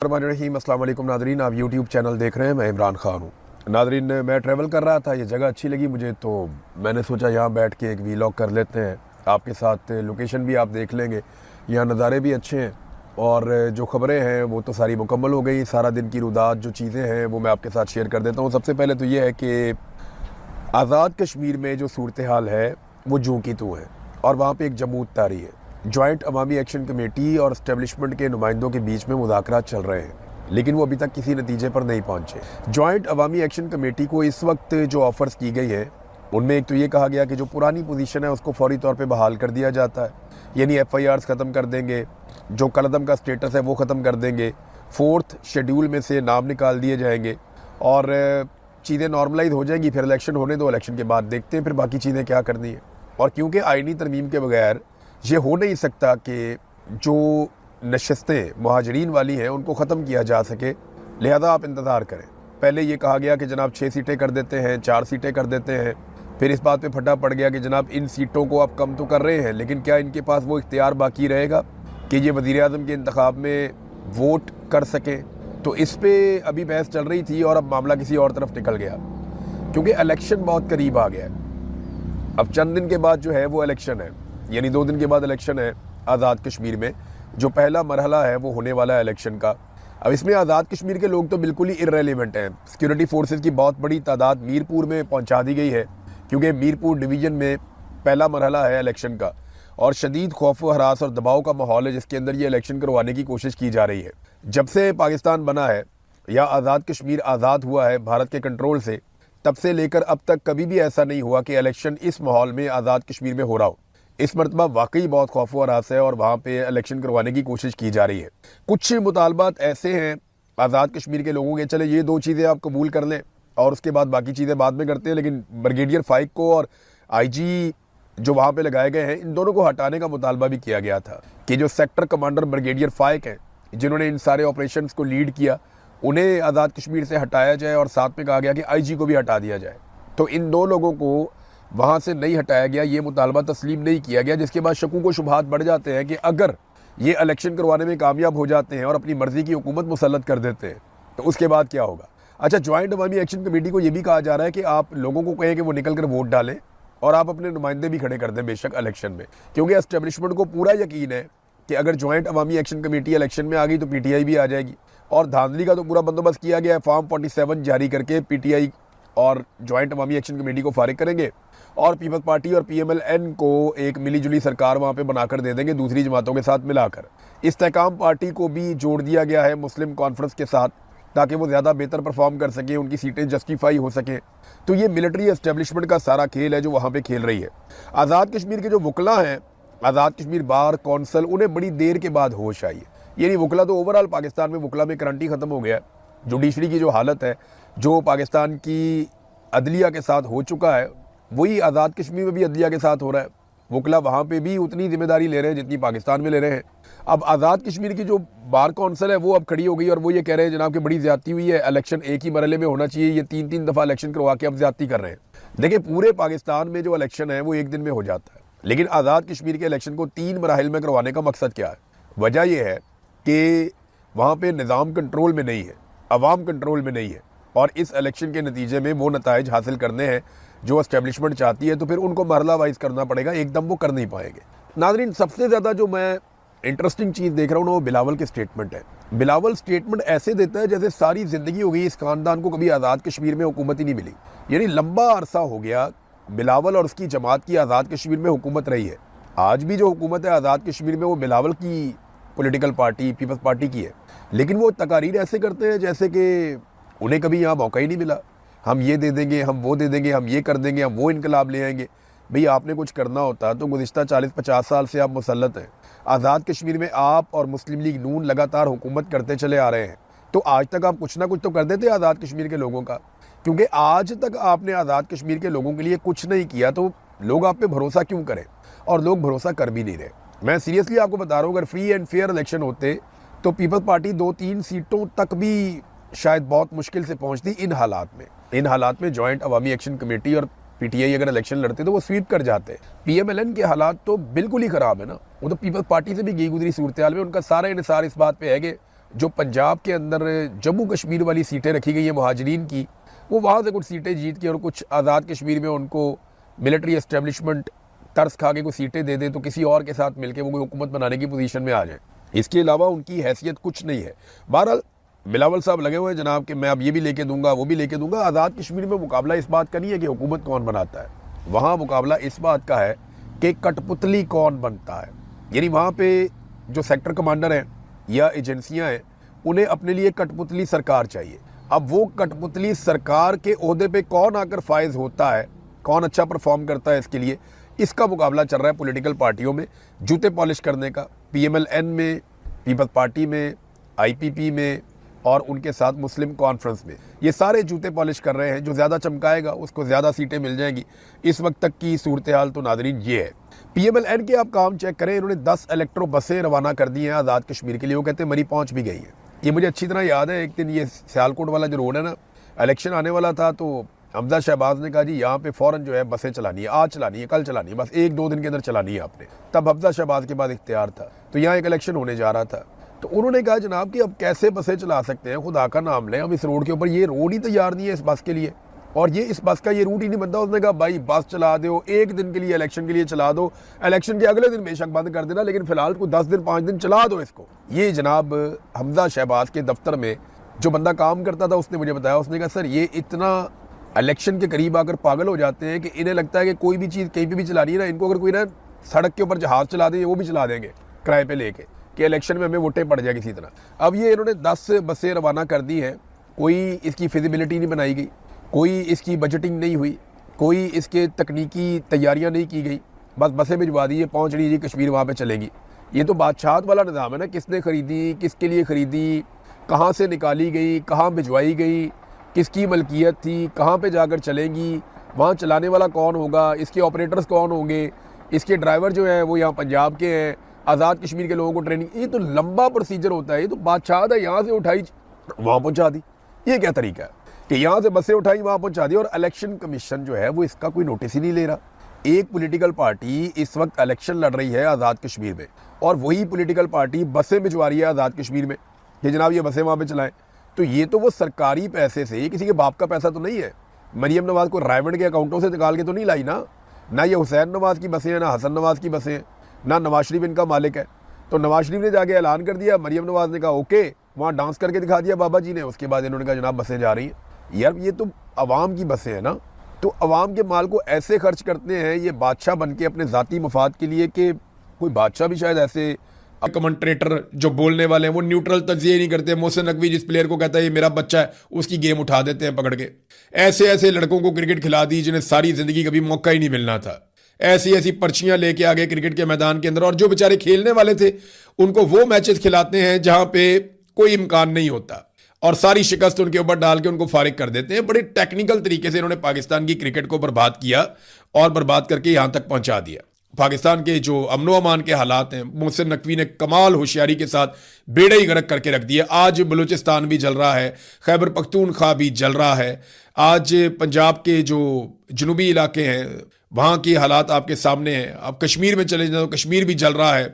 रहीम अस्सलाम वालेकुम नादरीन, आप यूट्यूब चैनल देख रहे हैं। मैं इमरान ख़ान हूँ। नादरीन, मैं ट्रैवल कर रहा था, ये जगह अच्छी लगी मुझे तो मैंने सोचा यहाँ बैठ के एक वीलॉग कर लेते हैं। आपके साथ लोकेशन भी आप देख लेंगे, यहाँ नज़ारे भी अच्छे हैं और जो ख़बरें हैं वो तो सारी मुकम्मल हो गई। सारा दिन की रुदात जो चीज़ें हैं वो मैं आपके साथ शेयर कर देता हूँ। सबसे पहले तो ये है कि आज़ाद कश्मीर में जो सूरत हाल है वो जूँ की तू है और वहाँ पर एक जमूत तारी है। जॉइंट अवामी एक्शन कमेटी और इस्टेब्लिशमेंट के नुमाइंदों के बीच में मुज़ाकरात चल रहे हैं, लेकिन वो अभी तक किसी नतीजे पर नहीं पहुंचे। जॉइंट अवामी एक्शन कमेटी को इस वक्त जो ऑफ़र्स की गई है उनमें एक तो ये कहा गया कि जो पुरानी पोजीशन है उसको फौरी तौर पे बहाल कर दिया जाता है, यानी FIRs ख़त्म कर देंगे, जो कलअदम का स्टेटस है वो ख़त्म कर देंगे, 4th शेड्यूल में से नाम निकाल दिए जाएंगे और चीज़ें नॉर्मलाइज हो जाएंगी। फिर इलेक्शन होने दो, इलेक्शन के बाद देखते हैं फिर बाकी चीज़ें क्या करनी है। और क्योंकि आइनी तरमीम के बगैर ये हो नहीं सकता कि जो नशस्तें मुहाजिरीन वाली हैं उनको ख़त्म किया जा सके, लिहाजा आप इंतज़ार करें। पहले ये कहा गया कि जनाब 6 सीटें कर देते हैं, 4 सीटें कर देते हैं, फिर इस बात पे फटा पड़ गया कि जनाब इन सीटों को आप कम तो कर रहे हैं, लेकिन क्या इनके पास वो इख्तियार बाकी रहेगा कि ये वज़ीर-ए-आज़म के इंतखाब में वोट कर सकें। तो इस पर अभी बहस चल रही थी और अब मामला किसी और तरफ निकल गया, क्योंकि इलेक्शन बहुत करीब आ गया है। अब चंद दिन के बाद जो है वो इलेक्शन है, यानी 2 दिन के बाद इलेक्शन है आज़ाद कश्मीर में। जो पहला मरहला है वो होने वाला है इलेक्शन का। अब इसमें आज़ाद कश्मीर के लोग तो बिल्कुल ही इररेलेवेंट हैं। सिक्योरिटी फोर्सेस की बहुत बड़ी तादाद मीरपुर में पहुंचा दी गई है, क्योंकि मीरपुर डिवीज़न में पहला मरहला है इलेक्शन का और शदीद खौफ व हरास और दबाव का माहौल है जिसके अंदर ये इलेक्शन करवाने की कोशिश की जा रही है। जब से पाकिस्तान बना है या आज़ाद कश्मीर आज़ाद हुआ है भारत के कंट्रोल से, तब से लेकर अब तक कभी भी ऐसा नहीं हुआ कि इलेक्शन इस माहौल में आज़ाद कश्मीर में हो रहा हो। इस मरतबा वाकई बहुत खौफ व हरास है और वहाँ पे इलेक्शन करवाने की कोशिश की जा रही है। कुछ मुतालबात ऐसे हैं आज़ाद कश्मीर के लोगों के, चले ये 2 चीज़ें आप कबूल कर लें और उसके बाद बाकी चीज़ें बाद में करते हैं, लेकिन ब्रिगेडियर फाइक को और IG जो वहाँ पे लगाए गए हैं इन दोनों को हटाने का मुतालबा भी किया गया था कि जो सेक्टर कमांडर ब्रिगेडियर फाइक हैं जिन्होंने इन सारे ऑपरेशंस को लीड किया, उन्हें आज़ाद कश्मीर से हटाया जाए और साथ में कहा गया कि IG को भी हटा दिया जाए। तो इन 2 लोगों को वहाँ से नहीं हटाया गया, ये मुतालबा तस्लीम नहीं किया गया, जिसके बाद शकूक व शुबहात बढ़ जाते हैं कि अगर ये इलेक्शन करवाने में कामयाब हो जाते हैं और अपनी मर्ज़ी की हुकूमत मुसल्लत कर देते हैं तो उसके बाद क्या होगा। अच्छा, जॉइंट अवामी एक्शन कमेटी को ये भी कहा जा रहा है कि आप लोगों को कहें कि वो निकल कर वोट डालें और आप अपने नुमाइंदे भी खड़े कर दें बेशक इलेक्शन में, क्योंकि एस्टेब्लिशमेंट को पूरा यकीन है कि अगर जॉइंट अवामी एक्शन कमेटी इलेक्शन में आ गई तो PTI भी आ जाएगी। और धांधली का तो पूरा बंदोबस्त किया गया है, फॉर्म 47 जारी करके PTI और जॉइंट अवामी एक्शन कमेटी को फारिग करेंगे और पीपल्स पार्टी और PMLN को एक मिली जुली सरकार वहाँ पे बनाकर दे देंगे दूसरी जमातों के साथ मिलाकर। इस्तेकाम पार्टी को भी जोड़ दिया गया है मुस्लिम कॉन्फ्रेंस के साथ ताकि वो ज़्यादा बेहतर परफॉर्म कर सकें, उनकी सीटें जस्टिफाई हो सकें। तो ये मिलिट्री एस्टेब्लिशमेंट का सारा खेल है जो वहाँ पर खेल रही है। आज़ाद कश्मीर के जो वकला हैं, आज़ाद कश्मीर बार कौंसल, उन्हें बड़ी देर के बाद होश आई है। यानी वकला तो ओवरऑल पाकिस्तान में वकला में करंटी ख़त्म हो गया। जुडिशरी की जो हालत है, जो पाकिस्तान की अदलिया के साथ हो चुका है, वही आज़ाद कश्मीर में भी अदलिया के साथ हो रहा है। वकला वहाँ पे भी उतनी जिम्मेदारी ले रहे हैं जितनी पाकिस्तान में ले रहे हैं। अब आज़ाद कश्मीर की जो बार कौंसल है वो अब खड़ी हो गई और वो ये कह रहे हैं जनाब कि बड़ी ज़्यादती हुई है, इलेक्शन एक ही मरहले में होना चाहिए, ये 3-3 दफ़ा इलेक्शन करवा के अब ज़्यादती कर रहे हैं। देखिए, पूरे पाकिस्तान में जो इलेक्शन है वो एक दिन में हो जाता है, लेकिन आज़ाद कश्मीर के इलेक्शन को 3 मराहिल में करवाने का मकसद क्या है? वजह यह है कि वहाँ पर निज़ाम कंट्रोल में नहीं है, अवाम कंट्रोल में नहीं है और इस इलेक्शन के नतीजे में वो नताइज हासिल करने हैं जो एस्टेब्लिशमेंट चाहती है, तो फिर उनको मरला वाइज करना पड़ेगा, एकदम वो कर नहीं पाएंगे। नाज़रीन, सबसे ज़्यादा जो मैं इंटरेस्टिंग चीज़ देख रहा हूँ ना वो बिलावल के स्टेटमेंट है। बिलावल स्टेटमेंट ऐसे देता है जैसे सारी ज़िंदगी हो गई इस खानदान को कभी आज़ाद कश्मीर में हुकूमत ही नहीं मिली। यानी लंबा अरसा हो गया बिलावल और उसकी जमात की आज़ाद कश्मीर में हुकूमत रही है। आज भी जो हुकूमत है आज़ाद कश्मीर में वो बिलावल की पॉलिटिकल पार्टी पीपल्स पार्टी की है, लेकिन वो तकारीर ऐसे करते हैं जैसे कि उन्हें कभी यहाँ मौका ही नहीं मिला। हम ये दे देंगे, हम वो दे देंगे, हम ये कर देंगे, हम वो इनकलाब ले आएंगे। भाई, आपने कुछ करना होता तो गुज़िश्ता 40-50 साल से आप मुसल्लत हैं। आज़ाद कश्मीर में आप और मुस्लिम लीग नून लगातार हुकूमत करते चले आ रहे हैं, तो आज तक आप कुछ ना कुछ तो कर देते आज़ाद कश्मीर के लोगों का, क्योंकि आज तक आपने आज़ाद कश्मीर के लोगों के लिए कुछ नहीं किया तो लोग आप पे भरोसा क्यों करें? और लोग भरोसा कर भी नहीं रहे। मैं सीरियसली आपको बता रहा हूँ, अगर फ्री एंड फेयर इलेक्शन होते तो पीपल्स पार्टी 2-3 सीटों तक भी शायद बहुत मुश्किल से पहुंचती। इन हालात में जॉइंट अवामी एक्शन कमेटी और PTI अगर इलेक्शन लड़ते तो वो स्वीप कर जाते। PMLN के हालात तो बिल्कुल ही ख़राब है ना, वो तो पीपल्स पार्टी से भी गई गुजरी सूरत हाल में। उनका सारा इन्हिसार इस बात पे है कि जो पंजाब के अंदर जम्मू कश्मीर वाली सीटें रखी गई हैं मुहाजिरीन की, वो वहाँ से कुछ सीटें जीत के और कुछ आज़ाद कश्मीर में उनको मिलिट्री एस्टेब्लिशमेंट तरस खा के कुछ सीटें दे दे तो किसी और के साथ मिलकर वो कोई हुकूमत बनाने की पोजीशन में आ जाए। इसके अलावा उनकी हैसियत कुछ नहीं है। बहरहाल बिलावल साहब लगे हुए हैं जनाब कि मैं अब ये भी लेके दूंगा, वो भी लेके दूंगा। आज़ाद कश्मीर में मुकाबला इस बात का नहीं है कि हुकूमत कौन बनाता है, वहाँ मुकाबला इस बात का है कि कठपुतली कौन बनता है। यानी वहाँ पे जो सेक्टर कमांडर हैं या एजेंसियाँ हैं, उन्हें अपने लिए कठपुतली सरकार चाहिए। अब वो कठपुतली सरकार के ओहदे पे कौन आकर फायज होता है, कौन अच्छा परफॉर्म करता है, इसके लिए इसका मुकाबला चल रहा है पॉलिटिकल पार्टियों में जूते पॉलिश करने का। PMLN में, पीपल्स पार्टी में, IPP में और उनके साथ मुस्लिम कॉन्फ्रेंस में, ये सारे जूते पॉलिश कर रहे हैं। जो ज़्यादा चमकाएगा उसको ज़्यादा सीटें मिल जाएंगी। इस वक्त तक की सूरत हाल तो नाज़रीन ये है। PMLN के आप काम चेक करें, इन्होंने 10 इलेक्ट्रो बसें रवाना कर दी हैं आज़ाद कश्मीर के लिए। वो कहते हैं मरी पहुँच भी गई है। ये मुझे अच्छी तरह याद है, एक दिन ये सियालकोट वाला जो रोड है ना, इलेक्शन आने वाला था तो हमजा शहबाज ने कहा जी यहाँ पे फ़ौरन जो है बसें चलानी है, आज चलानी है, कल चलानी है, बस 1-2 दिन के अंदर चलानी है आपने। तब हमजा शहबाज के बाद इख्तियार था, तो यहाँ एक इलेक्शन होने जा रहा था। तो उन्होंने कहा जनाब कि अब कैसे बसें चला सकते हैं, खुदा का नाम लें, अब इस रोड के ऊपर ये रोड ही तैयार नहीं है इस बस के लिए, और ये इस बस का ये रूट ही नहीं बनता। उसने कहा भाई बस चला दो, 1 दिन के लिए इलेक्शन के लिए चला दो, इलेक्शन के अगले दिन बेशक बंद कर देना, लेकिन फिलहाल को 10 दिन 5 दिन चला दो इसको। ये जनाब हमजा शहबाज के दफ्तर में जो बंदा काम करता था उसने मुझे बताया, उसने कहा सर ये इतना इलेक्शन के करीब आकर पागल हो जाते हैं कि इन्हें लगता है कि कोई भी चीज़ कहीं पे भी चलानी है ना, इनको अगर कोई ना सड़क के ऊपर जहाज़ चला दें वो भी चला देंगे किराए पे लेके कि इलेक्शन में हमें वोटें पड़ जाए किसी तरह। अब ये इन्होंने 10 बसें रवाना कर दी हैं, कोई इसकी फिजिबिलिटी नहीं बनाई गई, कोई इसकी बजटिंग नहीं हुई, कोई इसके तकनीकी तैयारियाँ नहीं की गई, बस बसें भिजवा दी, पहुँच रही जी कश्मीर, वहाँ पर चलेगी। ये तो बादशाहत वाला निज़ाम है ना, किसने ख़रीदी, किसके लिए ख़रीदी, कहाँ से निकाली गई, कहाँ भिजवाई गई, किसकी मलकियत थी, कहाँ पे जाकर चलेंगी, वहाँ चलाने वाला कौन होगा, इसके ऑपरेटर्स कौन होंगे, इसके ड्राइवर जो हैं वो यहाँ पंजाब के हैं, आज़ाद कश्मीर के लोगों को ट्रेनिंग, ये तो लंबा प्रोसीजर होता है। ये तो बादशाह है, यहाँ से उठाई वहाँ पहुँचा दी, ये क्या तरीका है कि यहाँ से बसें उठाई वहाँ पहुँचा दी। और इलेक्शन कमीशन जो है वो इसका कोई नोटिस ही नहीं ले रहा। एक पॉलिटिकल पार्टी इस वक्त इलेक्शन लड़ रही है आज़ाद कश्मीर में, और वही पॉलिटिकल पार्टी बसें भिजवा रही है आज़ाद कश्मीर में कि जनाब ये बसें वहाँ पे चलाएं। तो ये तो वो सरकारी पैसे से, ये किसी के बाप का पैसा तो नहीं है। मरियम नवाज़ को रायमंड के अकाउंटों से निकाल के तो नहीं लाई ना ये हुसैन नवाज़ की बसें हैं, ना हसन नवाज़ की बसें हैं, ना नवाज शरीफ इनका मालिक है। तो नवाज शरीफ ने जाके ऐलान कर दिया, मरियम नवाज़ ने कहा ओके, वहाँ डांस करके दिखा दिया बाबा जी ने, उसके बाद इन्होंने कहा जनाब बसें जा रही हैं। यार ये तो अवाम की बसें हैं ना, तो अवाम के माल को ऐसे खर्च करते हैं ये बादशाह बन के अपने ज़ाती मफाद के लिए, कि कोई बादशाह भी शायद ऐसे कमेंट्रेटर जो बोलने वाले हैं वो न्यूट्रल तजिए नहीं करते। मोहसिन नकवी जिस प्लेयर को कहता है ये मेरा बच्चा है, उसकी गेम उठा देते हैं पकड़ के। ऐसे ऐसे लड़कों को क्रिकेट खिला दी जिन्हें सारी जिंदगी कभी मौका ही नहीं मिलना था। ऐसी ऐसी पर्चियां लेके आ गए क्रिकेट के मैदान के अंदर, और जो बेचारे खेलने वाले थे उनको वो मैचेस खिलाते हैं जहां पे कोई इम्कान नहीं होता, और सारी शिकस्त उनके ऊपर डाल के उनको फारिग कर देते हैं। बड़े टेक्निकल तरीके से इन्होंने पाकिस्तान की क्रिकेट को बर्बाद किया और बर्बाद करके यहां तक पहुंचा दिया। पाकिस्तान के जो अमनो अमान के हालात हैं, मोहसिन नकवी ने कमाल होशियारी के साथ बेड़ा ही गर्क करके रख दिया। आज बलूचिस्तान भी जल रहा है, खैबर पख्तूनख्वा भी जल रहा है, आज पंजाब के जो जनूबी इलाके हैं वहाँ की हालात आपके सामने हैं। अब कश्मीर में चले जाओ, कश्मीर भी जल रहा है।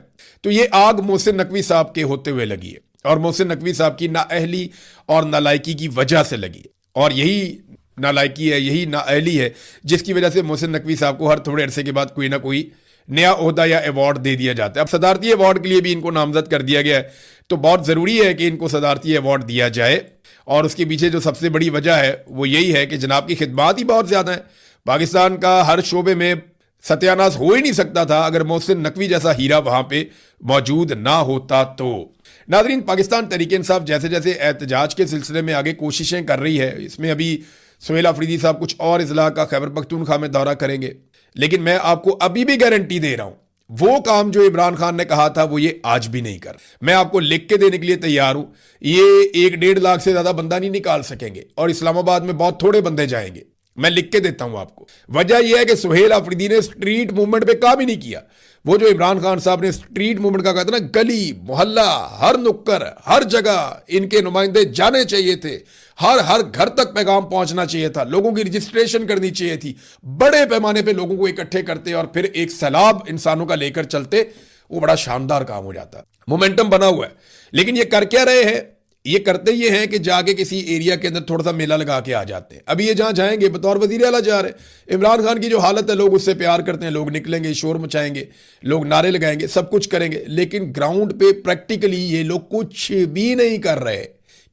तो ये आग मोहसिन नकवी साहब के होते हुए लगी है, और मोहसिन नकवी साहब की नाअहली और नालायकी की वजह से लगी है। और यही नालायकी है, यही नाअहली है जिसकी वजह से मोहसिन नकवी साहब को हर थोड़े अरसे के बाद कोई ना कोई नया ओहदा या अवार्ड दे दिया जाता है। अब सदारती अवार्ड के लिए भी इनको नामजद कर दिया गया है, तो बहुत ज़रूरी है कि इनको सदारती अवार्ड दिया जाए। और उसके पीछे जो सबसे बड़ी वजह है वो यही है कि जनाब की खिदमात ही बहुत ज़्यादा है। पाकिस्तान का हर शोबे में सत्यानाश हो ही नहीं सकता था अगर मोहसिन नकवी जैसा हीरा वहाँ पे मौजूद ना होता। तो नाज़रीन, पाकिस्तान तहरीक-ए-इंसाफ जैसे जैसे एहतजाज के सिलसिले में आगे कोशिशें कर रही है, इसमें अभी सुहेल अफरीदी साहब कुछ और अजला का खैबर पख्तूनख्वा में दौरा करेंगे, लेकिन मैं आपको अभी भी गारंटी दे रहा हूं वो काम जो इमरान खान ने कहा था वो ये आज भी नहीं कर। मैं आपको लिख के देने के लिए तैयार हूं, ये 1-1.5 लाख से ज्यादा बंदा नहीं निकाल सकेंगे, और इस्लामाबाद में बहुत थोड़े बंदे जाएंगे। मैं लिख के देता हूं आपको। वजह यह है कि सुहेल अफरीदी ने स्ट्रीट मूवमेंट पे काम ही नहीं किया। वो जो इमरान खान साहब ने स्ट्रीट मूवमेंट का कहा था ना, गली मोहल्ला हर नुक्कर हर जगह इनके नुमाइंदे जाने चाहिए थे, हर हर घर तक पैगाम पहुंचना चाहिए था, लोगों की रजिस्ट्रेशन करनी चाहिए थी, बड़े पैमाने पे लोगों को इकट्ठे करते और फिर एक सैलाब इंसानों का लेकर चलते, वो बड़ा शानदार काम हो जाता। मोमेंटम बना हुआ है। लेकिन ये कर क्या रहे हैं? ये करते ये हैं कि जाके किसी एरिया के अंदर थोड़ा सा मेला लगा के आ जाते हैं। अभी ये जहां जाएंगे बतौर वजीर आला जा रहे हैं। इमरान खान की जो हालत है, लोग उससे प्यार करते हैं, लोग निकलेंगे, शोर मचाएंगे, लोग नारे लगाएंगे, सब कुछ करेंगे, लेकिन ग्राउंड पे प्रैक्टिकली ये लोग कुछ भी नहीं कर रहे।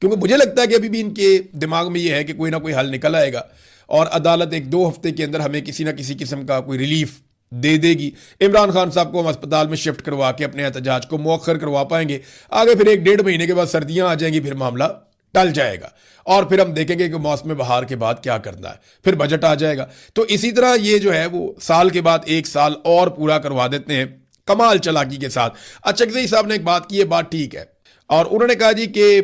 क्योंकि मुझे लगता है कि अभी भी इनके दिमाग में ये है कि कोई ना कोई हल निकल आएगा और अदालत 1-2 हफ्ते के अंदर हमें किसी ना किसी किस्म का कोई रिलीफ दे देगी। इमरान खान साहब को हम अस्पताल में शिफ्ट करवा के अपने एहतजाज को मौखर करवा पाएंगे। आगे फिर 1-1.5 महीने के बाद सर्दियां आ जाएंगी, फिर मामला टल जाएगा और फिर हम देखेंगे कि मौसम बहार के बाद क्या करना है, फिर बजट आ जाएगा। तो इसी तरह ये जो है वो साल के बाद 1 साल और पूरा करवा देते हैं कमाल चालाकी के साथ। अचकज़ई साहब ने एक बात की है, बात ठीक है, और उन्होंने कहा जी कि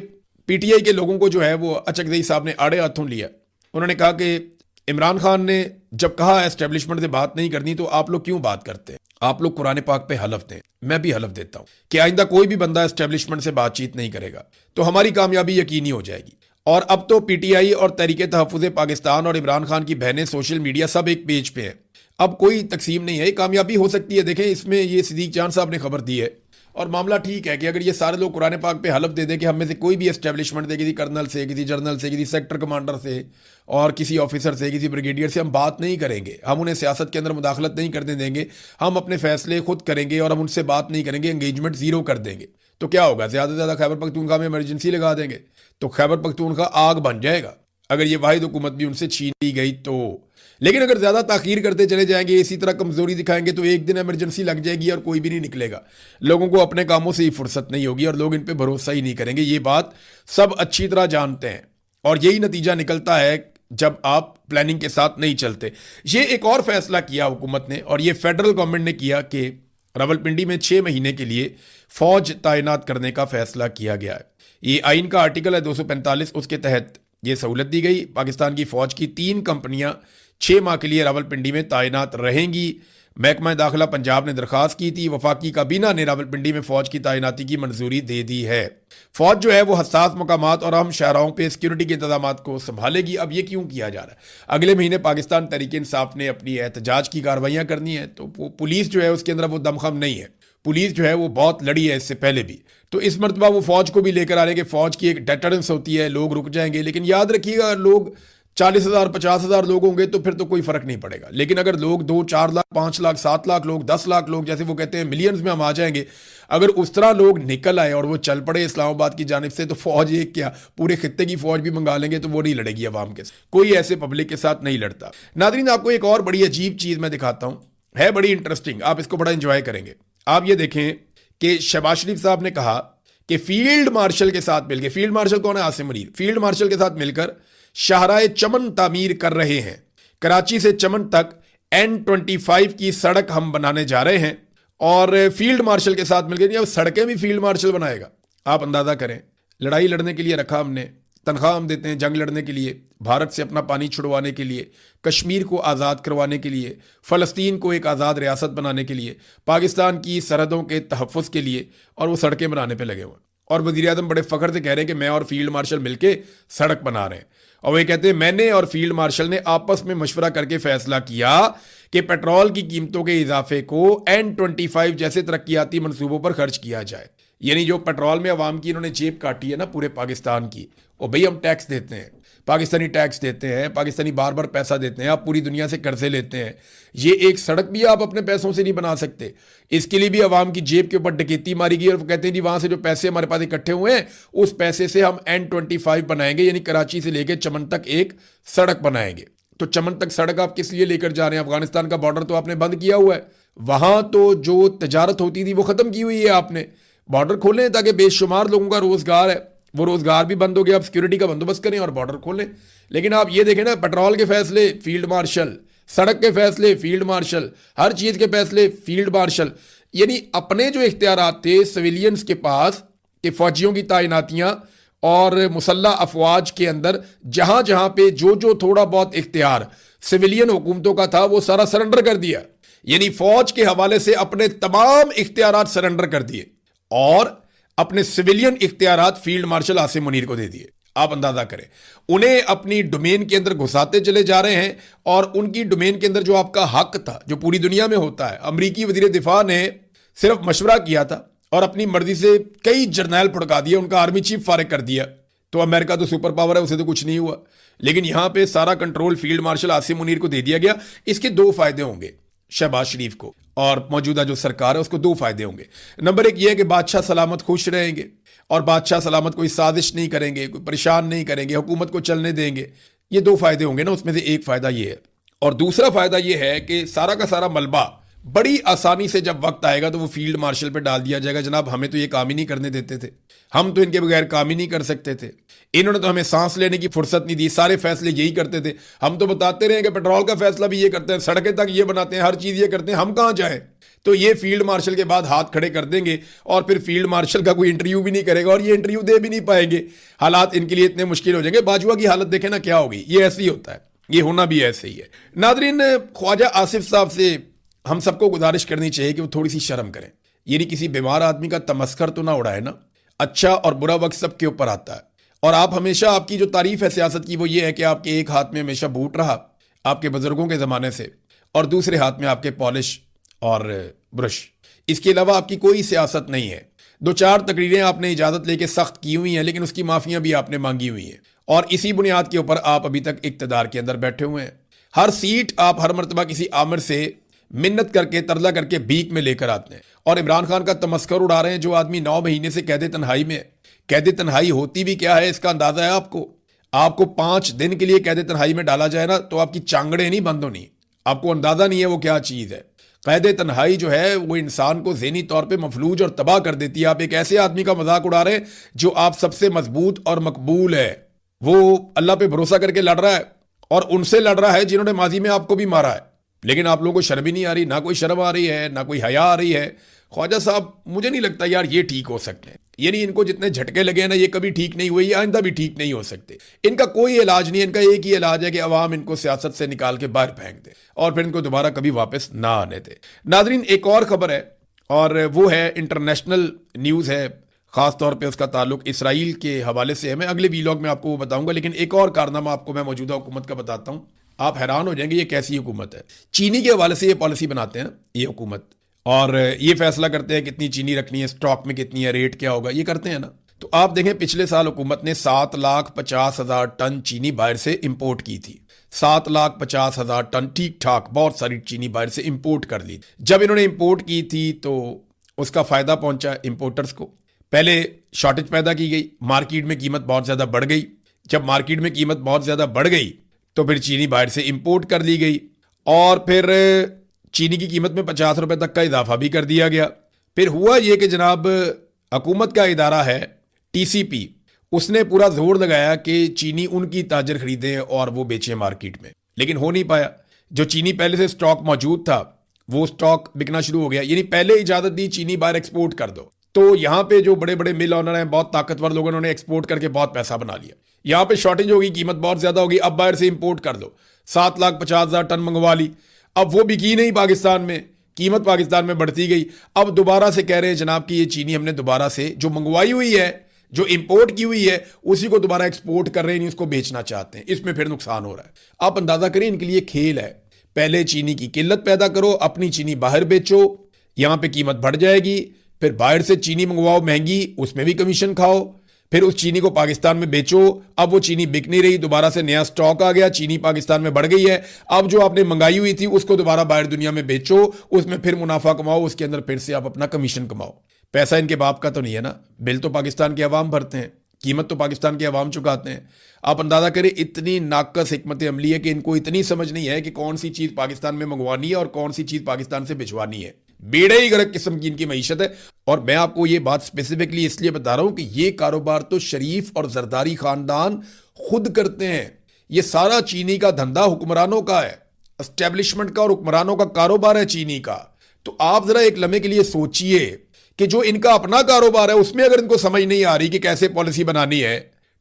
पीटीआई के लोगों को जो है वो अचकज़ई साहब ने आड़े हाथों लिया। उन्होंने कहा कि इमरान खान ने जब कहा एस्टेब्लिशमेंट से बात नहीं करनी तो आप लोग क्यों बात करते हैं? आप लोग कुरान पाक पे हलफ दें, मैं भी हलफ देता हूं कि आइंदा कोई भी बंदा एस्टेब्लिशमेंट से बातचीत नहीं करेगा तो हमारी कामयाबी यकीनी हो जाएगी। और अब तो पीटीआई और तहरीक तहफ़्फ़ुज़ पाकिस्तान और इमरान खान की बहनें, सोशल मीडिया सब एक पेज पे है। अब कोई तकसीम नहीं है, कामयाबी हो सकती है। देखें इसमें ये सिद्दीक जान साहब ने खबर दी है और मामला ठीक है कि अगर ये सारे लोग कुरान पाक पे हलफ दे दे कि हम में से कोई भी एस्टेब्लिशमेंट से, किसी कर्नल से, किसी जनरल से, किसी सेक्टर कमांडर से और किसी ऑफिसर से, किसी ब्रिगेडियर से हम बात नहीं करेंगे, हम उन्हें सियासत के अंदर मुदाखलत नहीं करने देंगे, हम अपने फैसले खुद करेंगे और हम उनसे बात नहीं करेंगे, एंगेजमेंट ज़ीरो कर देंगे, तो क्या होगा? ज़्यादा से ज़्यादा खैबर पख्तूनख्वा में इमरजेंसी लगा देंगे तो खैबर पख्तूनख्वा आग बन जाएगा अगर ये वाहिद हुकूमत भी उनसे छीन ली गई तो। लेकिन अगर ज़्यादा ताख़ीर करते चले जाएंगे, इसी तरह कमज़ोरी दिखाएंगे तो एक दिन इमरजेंसी लग जाएगी और कोई भी नहीं निकलेगा। लोगों को अपने कामों से ही फुर्सत नहीं होगी और लोग इन पे भरोसा ही नहीं करेंगे। ये बात सब अच्छी तरह जानते हैं और यही नतीजा निकलता है जब आप प्लानिंग के साथ नहीं चलते। ये एक और फैसला किया हुकूमत ने और ये फेडरल गवर्नमेंट ने किया कि रावलपिंडी में 6 महीने के लिए फ़ौज तैनात करने का फैसला किया गया है। ये आइन का आर्टिकल है 245, उसके तहत ये सहूलत दी गई। पाकिस्तान की फ़ौज की 3 कंपनियां 6 माह के लिए रावलपिंडी में तैनात रहेंगी। महकमा दाखिला पंजाब ने दरख्वास्त की थी, वफाकी काबीना ने रावलपिंडी में फ़ौज की तैनाती की मंजूरी दे दी है। फ़ौज जो है वो हसास मकामात और अहम शहरों पे सिक्योरिटी के इंतजाम को संभालेगी। अब ये क्यों किया जा रहा है? अगले महीने पाकिस्तान तहरीक इंसाफ ने अपनी एहतजाज की कार्रवाइयाँ करनी है, तो वो पुलिस जो है उसके अंदर वो दमखम नहीं है। पुलिस जो है वो बहुत लड़ी है इससे पहले भी, तो इस मरतबा वो फ़ौज को भी लेकर आ रहे हैं कि फ़ौज की एक डेटरेंस होती है, लोग रुक जाएंगे। लेकिन याद रखिएगा, लोग 40,000 50,000 लोग होंगे तो फिर तो कोई फर्क नहीं पड़ेगा। लेकिन अगर लोग 2-4 लाख 5 लाख 7 लाख लोग 10 लाख लोग, जैसे वो कहते हैं मिलियंस में हम आ जाएंगे, अगर उस तरह लोग निकल आए और वो चल पड़े इस्लामाबाद की जानिब से, तो फौज एक क्या पूरे खित्ते की फौज भी मंगा लेंगे तो वो नहीं लड़ेगी अवाम के साथ। कोई ऐसे पब्लिक के साथ नहीं लड़ता। नादरीन, आपको एक और बड़ी अजीब चीज़ मैं दिखाता हूँ, है बड़ी इंटरेस्टिंग, आप इसको बड़ा इंजॉय करेंगे। आप ये देखें कि शहबाज शरीफ साहब ने कहा कि फील्ड मार्शल के साथ मिलकर, फील्ड मार्शल कौन है? आसिम मुनीर। फील्ड मार्शल के साथ मिलकर शाहराए चमन तामीर कर रहे हैं। कराची से चमन तक N25 की सड़क हम बनाने जा रहे हैं और फील्ड मार्शल के साथ मिलकर, अब सड़कें भी फील्ड मार्शल बनाएगा। आप अंदाजा करें, लड़ाई लड़ने के लिए रखा हमने, तनख्वाह हम देते हैं जंग लड़ने के लिए, भारत से अपना पानी छुड़वाने के लिए, कश्मीर को आज़ाद करवाने के लिए, फ़लस्तीन को एक आज़ाद रियासत बनाने के लिए, पाकिस्तान की सरहदों के तहफ़्फ़ुज़ के लिए, और वो सड़कें बनाने पे लगे हुए हैं। और वज़ीर आज़म बड़े फ़ख्र से कह रहे हैं कि मैं और फील्ड मार्शल मिलके सड़क बना रहे हैं। और वे कहते हैं मैंने और फील्ड मार्शल ने आपस में मशवरा करके फ़ैसला किया कि पेट्रोल की कीमतों के इजाफे को N25 जैसे तरक्याती मनसूबों पर खर्च किया जाए। यानी जो पेट्रोल में अवाम की इन्होंने जेब काटी है ना पूरे पाकिस्तान की, और भाई हम टैक्स देते हैं, पाकिस्तानी टैक्स देते हैं, पाकिस्तानी बार बार पैसा देते हैं, आप पूरी दुनिया से कर्जे लेते हैं। ये एक सड़क भी आप अपने पैसों से नहीं बना सकते, इसके लिए भी अवाम की जेब के ऊपर डकैती मारी गई। और कहते हैं जी वहाँ से जो पैसे हमारे पास इकट्ठे हुए हैं उस पैसे से हम N25 बनाएंगे, यानी कराची से लेकर चमन तक एक सड़क बनाएंगे। तो चमन तक सड़क आप किस लिए लेकर जा रहे हैं? अफगानिस्तान का बॉर्डर तो आपने बंद किया हुआ है, वहाँ तो जो तजारत होती थी वो ख़त्म की हुई है आपने। बॉर्डर खोलें ताकि बेशुमार लोगों का रोज़गार है, वो रोज़गार भी बंद हो गया। आप सिक्योरिटी का बंदोबस्त करें और बॉर्डर खोलें। लेकिन आप ये देखें ना, पेट्रोल के फैसले फील्ड मार्शल, सड़क के फैसले फील्ड मार्शल, हर चीज़ के फैसले फील्ड मार्शल। यानी अपने जो इख्तियारात थे सिविलियंस के पास कि फ़ौजियों की तैनातियाँ और मुसल्लह अफवाज के अंदर जहाँ जहाँ पे जो जो थोड़ा बहुत इख्तियार सिविलियन हुकूमतों का था वो सारा सरेंडर कर दिया। यानी फ़ौज के हवाले से अपने तमाम इख्तियारात सरेंडर कर दिए और अपने सिविलियन इख्तियारात फील्ड मार्शल आसिम मुनीर को दे दिए। आप अंदाजा करें, उन्हें अपनी डोमेन के अंदर घुसाते चले जा रहे हैं और उनकी डोमेन के अंदर जो आपका हक था, जो पूरी दुनिया में होता है। अमरीकी वजीर दिफा ने सिर्फ मशवरा किया था और अपनी मर्जी से कई जर्नैल फुड़का दिए, उनका आर्मी चीफ फारिग कर दिया। तो अमेरिका तो सुपर पावर है, उसे तो कुछ नहीं हुआ। लेकिन यहां पे सारा control field marshal Asim Munir को दे दिया गया। इसके दो फायदे होंगे शहबाज शरीफ को और मौजूदा जो सरकार है उसको, दो फायदे होंगे। नंबर एक ये है कि बादशाह सलामत खुश रहेंगे और बादशाह सलामत कोई साजिश नहीं करेंगे, कोई परेशान नहीं करेंगे, हुकूमत को चलने देंगे। ये दो फायदे होंगे ना, उसमें से एक फायदा ये है। और दूसरा फायदा ये है कि सारा का सारा मलबा बड़ी आसानी से जब वक्त आएगा तो वो फील्ड मार्शल पे डाल दिया जाएगा। जनाब हमें तो ये काम ही नहीं करने देते थे, हम तो इनके बगैर काम ही नहीं कर सकते थे, इन्होंने तो हमें सांस लेने की फुर्सत नहीं दी, सारे फैसले यही करते थे। हम तो बताते रहे कि पेट्रोल का फैसला भी ये करते हैं, सड़कें तक ये बनाते हैं, हर चीज ये करते हैं, हम कहां जाएं। तो ये फील्ड मार्शल के बाद हाथ खड़े कर देंगे और फिर फील्ड मार्शल का कोई इंटरव्यू भी नहीं करेगा और ये इंटरव्यू दे भी नहीं पाएंगे। हालात इनके लिए इतने मुश्किल हो जाएंगे। बाजवा की हालत देखें ना क्या होगी। ये ऐसे ही होता है, ये होना भी ऐसे ही है। नादरीन, ख्वाजा आसिफ साहब से हम सबको गुजारिश करनी चाहिए कि वो थोड़ी सी शर्म करें। यानी किसी बीमार आदमी का तमस्कर तो ना उड़ाए ना। अच्छा और बुरा वक्त सबके ऊपर आता है और आप हमेशा, आपकी जो तारीफ है सियासत की वो ये है कि आपके एक हाथ में हमेशा बूट रहा आपके बुजुर्गों के ज़माने से और दूसरे हाथ में आपके पॉलिश और ब्रश। इसके अलावा आपकी कोई सियासत नहीं है। दो चार तकरीरें आपने इजाज़त लेके सख्त की हुई हैं, लेकिन उसकी माफियां भी आपने मांगी हुई हैं और इसी बुनियाद के ऊपर आप अभी तक इक्तदार के अंदर बैठे हुए हैं। हर सीट आप हर मरतबा किसी आमिर से मिन्नत करके, तरला करके भीख में लेकर आते हैं और इमरान खान का तमस्कर उड़ा रहे हैं। जो आदमी 9 महीने से कैद तन्हाई में है, कैद तन्हाई होती भी क्या है इसका अंदाजा है आपको? आपको 5 दिन के लिए कैद तन्हाई में डाला जाए ना तो आपकी चांगड़े नहीं बंद होनी। आपको अंदाजा नहीं है वो क्या चीज है। कैद तन्हाई जो है वो इंसान को ज़हनी तौर पे मफलूज और तबाह कर देती है। आप एक ऐसे आदमी का मजाक उड़ा रहे हैं जो आप सबसे मजबूत और मकबूल है, वो अल्लाह पे भरोसा करके लड़ रहा है और उनसे लड़ रहा है जिन्होंने माजी में आपको भी मारा है। लेकिन आप लोगों को शर्म ही नहीं आ रही, ना कोई शर्म आ रही है, ना कोई हया आ रही है। ख्वाजा साहब, मुझे नहीं लगता यार ये ठीक हो सकते हैं। यानी इनको जितने झटके लगे हैं ना, ये कभी ठीक नहीं हुए, ये आइंदा भी ठीक नहीं हो सकते। इनका कोई इलाज नहीं है। इनका एक ही इलाज है कि अवाम इनको सियासत से निकाल के बाहर फेंक दे और फिर इनको दोबारा कभी वापस ना आने दे। नाजरीन, एक और खबर है और वो है इंटरनेशनल न्यूज़ है, खास तौर पे उसका ताल्लुक इसराइल के हवाले से है। मैं अगले वीलॉग में आपको वो बताऊंगा, लेकिन एक और कारनामा आपको मैं मौजूदा हुकूमत का बताता हूँ। आप हैरान हो जाएंगे ये कैसी हुकूमत है। चीनी के हवाले से ये पॉलिसी बनाते हैं ये हुकूमत और ये फैसला करते हैं कितनी चीनी रखनी है, स्टॉक में कितनी है, रेट क्या होगा, ये करते हैं ना। तो आप देखें पिछले साल हुकूमत ने 7,50,000 टन चीनी बाहर से इंपोर्ट की थी। 7,50,000 टन, ठीक ठाक, बहुत सारी चीनी बाहर से इंपोर्ट कर ली। जब इन्होंने इंपोर्ट की थी तो उसका फायदा पहुंचा इंपोर्टर्स को। पहले शॉर्टेज पैदा की गई, मार्केट में कीमत बहुत ज्यादा बढ़ गई। जब मार्केट में कीमत बहुत ज्यादा बढ़ गई तो फिर चीनी बाहर से इंपोर्ट कर ली गई और फिर चीनी की कीमत में 50 रुपए तक का इजाफा भी कर दिया गया। फिर हुआ ये कि जनाब हुकूमत का इदारा है टीसीपी, उसने पूरा जोर लगाया कि चीनी उनकी ताजर खरीदें और वो बेचें मार्केट में, लेकिन हो नहीं पाया। जो चीनी पहले से स्टॉक मौजूद था वो स्टॉक बिकना शुरू हो गया। यानी पहले इजाजत दी चीनी बाहर एक्सपोर्ट कर दो, तो यहाँ पे जो बड़े बड़े मिल ऑनर हैं, बहुत ताकतवर लोगों, उन्होंने एक्सपोर्ट करके बहुत पैसा बना लिया। यहाँ पे शॉर्टेज होगी, कीमत बहुत ज्यादा होगी, अब बाहर से इंपोर्ट कर दो। 7,50,000 टन मंगवा ली, अब वो बिकी नहीं पाकिस्तान में, कीमत पाकिस्तान में बढ़ती गई। अब दोबारा से कह रहे हैं जनाब कि ये चीनी हमने दोबारा से जो मंगवाई हुई है, जो इंपोर्ट की हुई है, उसी को दोबारा एक्सपोर्ट कर रहे हैं, नहीं उसको बेचना चाहते हैं। इसमें फिर नुकसान हो रहा है। आप अंदाजा करें, इनके लिए खेल है। पहले चीनी की किल्लत पैदा करो, अपनी चीनी बाहर बेचो, यहां पे कीमत बढ़ जाएगी, फिर बाहर से चीनी मंगवाओ महंगी, उसमें भी कमीशन खाओ, फिर उस चीनी को पाकिस्तान में बेचो। अब वो चीनी बिक नहीं रही, दोबारा से नया स्टॉक आ गया, चीनी पाकिस्तान में बढ़ गई है, अब जो आपने मंगाई हुई थी उसको दोबारा बाहर दुनिया में बेचो, उसमें फिर मुनाफा कमाओ, उसके अंदर फिर से आप अपना कमीशन कमाओ। पैसा इनके बाप का तो नहीं है ना, बिल तो पाकिस्तान के अवाम भरते हैं, कीमत तो पाकिस्तान के अवाम चुकाते हैं। आप अंदाजा करें, इतनी नाकस हिकमत अमली है कि इनको इतनी समझ नहीं है कि कौन सी चीज पाकिस्तान में मंगवानी है और कौन सी चीज पाकिस्तान से भिजवानी है। बेड़े ही गर्क किस्म की इनकी मईशत है। और मैं आपको ये बात स्पेसिफिकली इसलिए बता रहा हूं कि ये कारोबार तो शरीफ और जरदारी खानदान खुद करते हैं। ये सारा चीनी का धंधा हुक्मरानों का है, एस्टेब्लिशमेंट का और हुक्मरानों का कारोबार है चीनी का। तो आप जरा एक लम्हे के लिए सोचिए कि जो इनका अपना कारोबार है उसमें अगर इनको समझ नहीं आ रही कि कैसे पॉलिसी बनानी है,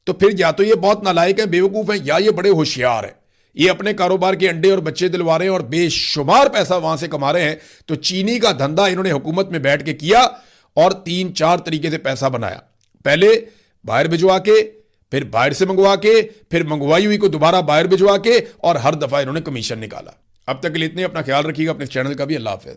तो फिर या तो ये बहुत नालायक है, बेवकूफ है, या ये बड़े होशियार है। ये अपने कारोबार के अंडे और बच्चे दिलवा रहे हैं और बेशुमार पैसा वहां से कमा रहे हैं। तो चीनी का धंधा इन्होंने हुकूमत में बैठ के किया और 3-4 तरीके से पैसा बनाया। पहले बाहर भिजवा के, फिर बाहर से मंगवा के, फिर मंगवाई हुई को दोबारा बाहर भिजवा के, और हर दफा इन्होंने कमीशन निकाला। अब तक के लिए इतने। अपना ख्याल रखिएगा, अपने चैनल का भी। अल्लाह हाफिज।